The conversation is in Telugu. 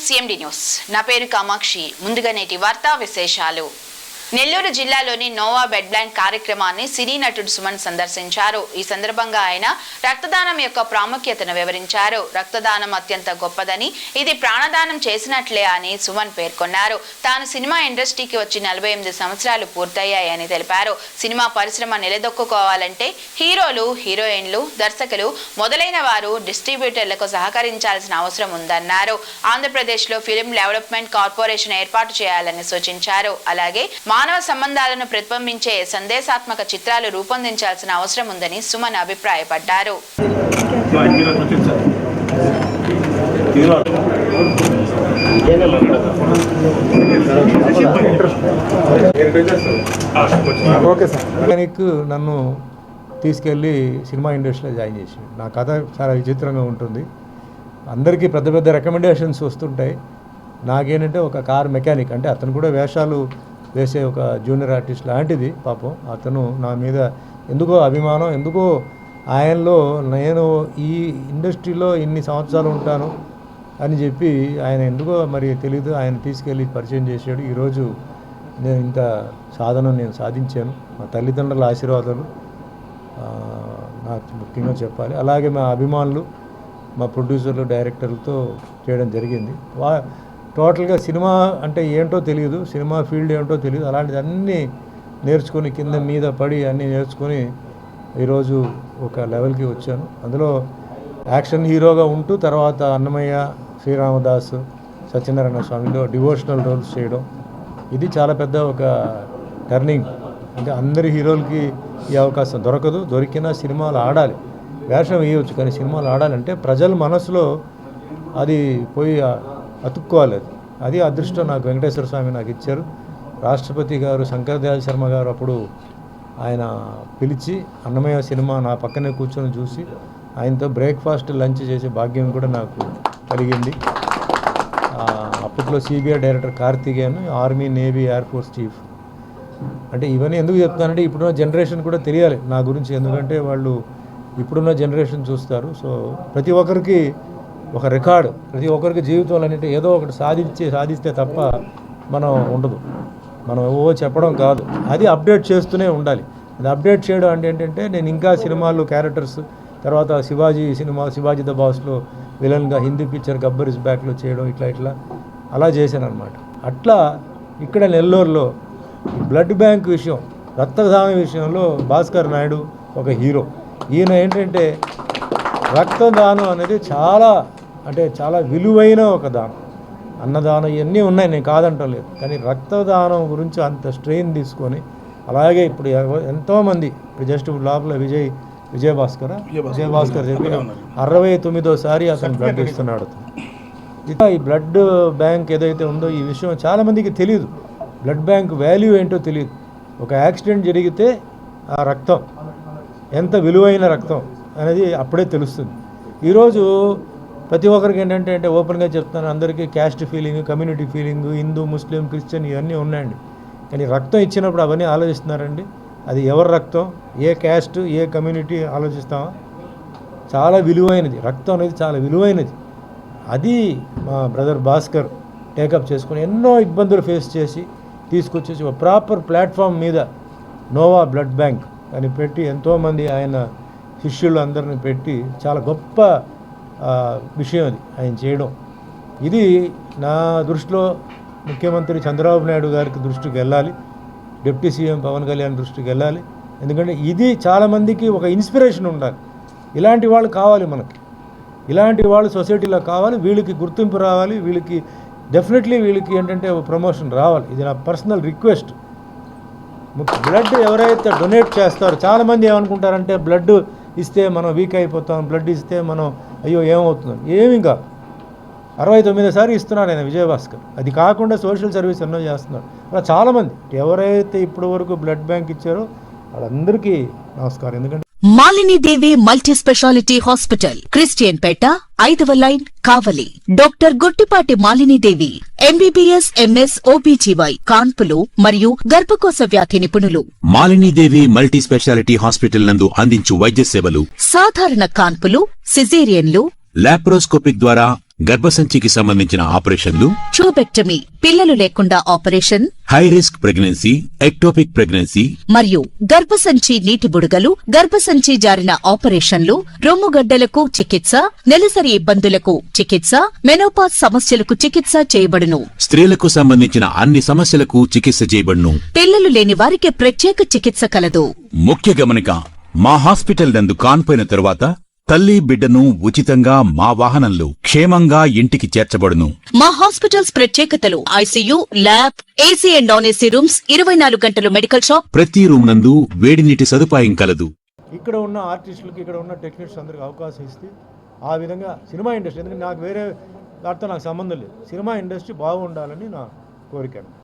CMD న్యూస్ నా పేరు కామాక్షి. ముందుగా నేటి వార్తా విశేషాలు. నెల్లూరు జిల్లాలోని నోవా బెడ్ బ్యాంక్ కార్యక్రమాన్ని సినీ నటుడు సుమన్ సందర్శించారు. ఈ సందర్భంగా ఆయన రక్తదానం యొక్క ప్రాముఖ్యతను వివరించారు. రక్తదానం అత్యంత గొప్పదని, ఇది ప్రాణదానం చేసినట్లే అని సుమన్ పేర్కొన్నారు. తాను సినిమా ఇండస్ట్రీకి వచ్చి 48 సంవత్సరాలు పూర్తయ్యాయని తెలిపారు. సినిమా పరిశ్రమ నిలదొక్కుకోవాలంటే హీరోలు, హీరోయిన్లు, దర్శకులు మొదలైన వారు డిస్ట్రిబ్యూటర్లకు సహకరించాల్సిన అవసరం ఉందన్నారు. ఆంధ్రప్రదేశ్లో ఫిల్మ్ డెవలప్మెంట్ కార్పొరేషన్ ఏర్పాటు చేయాలని సూచించారు. అలాగే మానవ సంబంధాలను ప్రతిబింబించే సందేశాత్మక చిత్రాలు రూపొందించాల్సిన అవసరం ఉందని సుమన్ అభిప్రాయపడ్డారు. నన్ను తీసుకెళ్ళి సినిమా ఇండస్ట్రీలో జాయిన్ చేసి, నా కథ చాలా విచిత్రంగా ఉంటుంది. అందరికీ పెద్ద పెద్ద రికమెండేషన్స్ వస్తుంటాయి. నాకేంటంటే ఒక కార్ మెకానిక్, అంటే అతను కూడా వేషాలు వేసే ఒక జూనియర్ ఆర్టిస్ట్ లాంటిది. పాపం అతను నా మీద ఎందుకో అభిమానం, ఎందుకో ఆయనలో నేను ఈ ఇండస్ట్రీలో ఇన్ని సంవత్సరాలు ఉంటాను అని చెప్పి ఆయన ఎందుకో మరి తెలీదు, ఆయన తీసుకెళ్ళి పరిచయం చేశాడు. ఈరోజు నేను ఇంత సాధన నేను సాధించాను. మా తల్లిదండ్రుల ఆశీర్వాదాలు నాకు ముఖ్యంగా చెప్పాలి. అలాగే మా అభిమానులు, మా ప్రొడ్యూసర్లు, డైరెక్టర్లతో చేయడం జరిగింది. టోటల్గా సినిమా అంటే ఏంటో తెలియదు, సినిమా ఫీల్డ్ ఏంటో తెలియదు. అలాంటిది అన్నీ నేర్చుకొని కింద మీద పడి అన్నీ నేర్చుకొని ఈరోజు ఒక లెవెల్కి వచ్చాను. అందులో యాక్షన్ హీరోగా ఉంటూ తర్వాత అన్నమయ్య, శ్రీరామదాసు, సత్యనారాయణ స్వామిలో డివోషనల్ రోల్స్ చేయడం, ఇది చాలా పెద్ద ఒక టర్నింగ్. అంటే అందరి హీరోలకి ఈ అవకాశం దొరకదు. దొరికినా సినిమాలు ఆడాలి, వేషం వేయవచ్చు, కానీ సినిమాలు ఆడాలంటే ప్రజల మనసులో అది పోయి అతుక్కోవాలి. అది అదృష్టం నాకు వెంకటేశ్వర స్వామి నాకు ఇచ్చారు. రాష్ట్రపతి గారు శంకర్ దయాళ్ శర్మ గారు అప్పుడు ఆయన పిలిచి అన్నమయ్య సినిమా నా పక్కనే కూర్చొని చూసి ఆయనతో బ్రేక్ఫాస్ట్, లంచ్ చేసే భాగ్యం కూడా నాకు కలిగింది. అప్పట్లో CBI director Karthikeyan, army, navy, air force chief. అంటే ఇవన్నీ ఎందుకు చెప్తానంటే ఇప్పుడున్న జనరేషన్ కూడా తెలియాలి నా గురించి, ఎందుకంటే వాళ్ళు ఇప్పుడున్న జనరేషన్ చూస్తారు. సో ప్రతి ఒక్కరికి ఒక రికార్డు, ప్రతి ఒక్కరికి జీవితంలో అంటే ఏదో ఒకటి సాధిస్తే తప్ప మనం ఉండదు. మనం చెప్పడం కాదు, అది అప్డేట్ చేస్తూనే ఉండాలి. అది అప్డేట్ చేయడం అంటే ఏంటంటే నేను ఇంకా సినిమాలు, క్యారెక్టర్స్, తర్వాత శివాజీ ద బాస్లో విలన్గా, హిందీ పిక్చర్ గబ్బర్ ఇస్ బ్యాక్లో చేయడం, ఇట్లా అలా చేశాను అనమాట. అట్లా ఇక్కడ నెల్లూరులో బ్లడ్ బ్యాంక్ విషయం, రక్తదానం విషయంలో భాస్కర్ నాయుడు ఒక హీరో. ఈయన ఏంటంటే రక్తదానం అనేది చాలా విలువైన ఒక దానం. అన్నదానం ఇవన్నీ ఉన్నాయి, నేను కాదంటలేదు, కానీ రక్తదానం గురించి అంత స్ట్రెయిన్ తీసుకొని, అలాగే ఇప్పుడు ఎంతోమంది, ఇప్పుడు జస్ట్ లోపల విజయ్ భాస్కర్ చెప్పి 69వ అతను బ్లడ్ ఇస్తున్నాడు. ఈ బ్లడ్ బ్యాంక్ ఏదైతే ఉందో ఈ విషయం చాలామందికి తెలియదు. బ్లడ్ బ్యాంక్ వాల్యూ ఏంటో తెలియదు. ఒక యాక్సిడెంట్ జరిగితే ఆ రక్తం ఎంత విలువైన రక్తం అనేది అప్పుడే తెలుస్తుంది. ఈరోజు ప్రతి ఒక్కరికి ఏంటంటే ఓపెన్గా చెప్తాను, అందరికీ caste feeling, community feeling, Hindu, Muslim, Christian ఇవన్నీ ఉన్నాయండి. కానీ రక్తం ఇచ్చినప్పుడు అవన్నీ ఆలోచిస్తున్నారండి. అది ఎవరి రక్తం, ఏ క్యాస్ట్, ఏ కమ్యూనిటీ ఆలోచిస్తామా? చాలా విలువైనది రక్తం అనేది, చాలా విలువైనది. అది మా బ్రదర్ భాస్కర్ టేకప్ చేసుకొని ఎన్నో ఇబ్బందులు ఫేస్ చేసి తీసుకొచ్చేసి ఒక ప్రాపర్ ప్లాట్ఫామ్ మీద నోవా బ్లడ్ బ్యాంక్ అని పెట్టి ఎంతోమంది ఆయన శిష్యులు అందరిని పెట్టి చాలా గొప్ప విషయం అది ఆయన చేయడం. ఇది నా దృష్టిలో ముఖ్యమంత్రి చంద్రబాబు నాయుడు గారికి దృష్టికి వెళ్ళాలి, డిప్యూటీ సీఎం పవన్ కళ్యాణ్ దృష్టికి వెళ్ళాలి. ఎందుకంటే ఇది చాలామందికి ఒక ఇన్స్పిరేషన్ ఉండాలి. ఇలాంటి వాళ్ళు కావాలి మనకి, ఇలాంటి వాళ్ళు సొసైటీలో కావాలి. వీళ్ళకి గుర్తింపు రావాలి, వీళ్ళకి డెఫినెట్లీ వీళ్ళకి ఏంటంటే ప్రమోషన్ రావాలి. ఇది నా పర్సనల్ రిక్వెస్ట్. బ్లడ్ ఎవరైతే డొనేట్ చేస్తారో, చాలామంది ఏమనుకుంటారంటే బ్లడ్ ఇస్తే మనం వీక్ అయిపోతాం, బ్లడ్ ఇస్తే మనం అయ్యో ఏమవుతుంది, ఏమీ కాదు. 69 ఇస్తున్నాడు ఆయన విజయభాస్కర్. అది కాకుండా సోషల్ సర్వీస్ ఎన్నో చేస్తున్నాడు. అలా చాలామంది ఎవరైతే ఇప్పటి వరకు బ్లడ్ బ్యాంక్ ఇచ్చారో వాళ్ళందరికీ నమస్కారం. ఎందుకంటే మాలిని దేవి మల్టీ స్పెషాలిటీ హాస్పిటల్, క్రిస్టియన్ పేట, 5వ లైన్, కావలి. డాక్టర్ గుట్టిపాటి మాలిని దేవి, MBBS, MS, OBGY, కాన్పులు మరియు గర్భకోశ వ్యాధి నిపుణులు. మాలిని దేవి మల్టీ స్పెషాలిటీ హాస్పిటల్ నందు అందించు వైద్య సేవలు: సాధారణ కాన్పులు, సిజేరియన్లు, లాప్రోస్కోపిక్ ద్వారా గర్భసంచికి సంబంధించిన ఆపరేషన్లు, ట్యూబెక్టమీ పిల్లలు లేకుండా operation, high risk pregnancy, ectopic pregnancy, మరియు గర్భసంచి నీటి బుడగలు, గర్భసంచి జారిన ఆపరేషన్లు, రొమ్ముగడ్డలకు చికిత్స, నెలసరి ఇబ్బందులకు చికిత్స, మెనోపాజ్ సమస్యలకు చికిత్స చేయబడును. స్త్రీలకు సంబంధించిన అన్ని సమస్యలకు చికిత్స చేయబడును. పిల్లలు లేని వారికి ప్రత్యేక చికిత్స కలదు. ముఖ్య గమనిక, మా హాస్పిటల్ నందు కాన్పోయిన తరువాత తల్లి బిడ్డను ఉచితంగా మా వాహనంలో క్షేమంగా ఇంటికి చేర్చబడును. మా హాస్పిటల్స్ ప్రత్యేకతలు: ICU, lab, AC and non AC rooms, 24 గంటలు మెడికల్ షాప్, ప్రతి రూమ్ నందు వేడి నీటి సదుపాయం కలదు. ఇక్కడ ఉన్న ఆర్టిస్టులకి, ఇక్కడ ఉన్న టెక్నీషియన్స్ అందరికి అవకాశం ఇస్తే ఆ విధంగా సినిమా ఇండస్ట్రీ, ఎందుకంటే నాకు వేరే దాంతో నాకు సంబంధం లేదు, సినిమా ఇండస్ట్రీ బాగుండాలని నా కోరిక.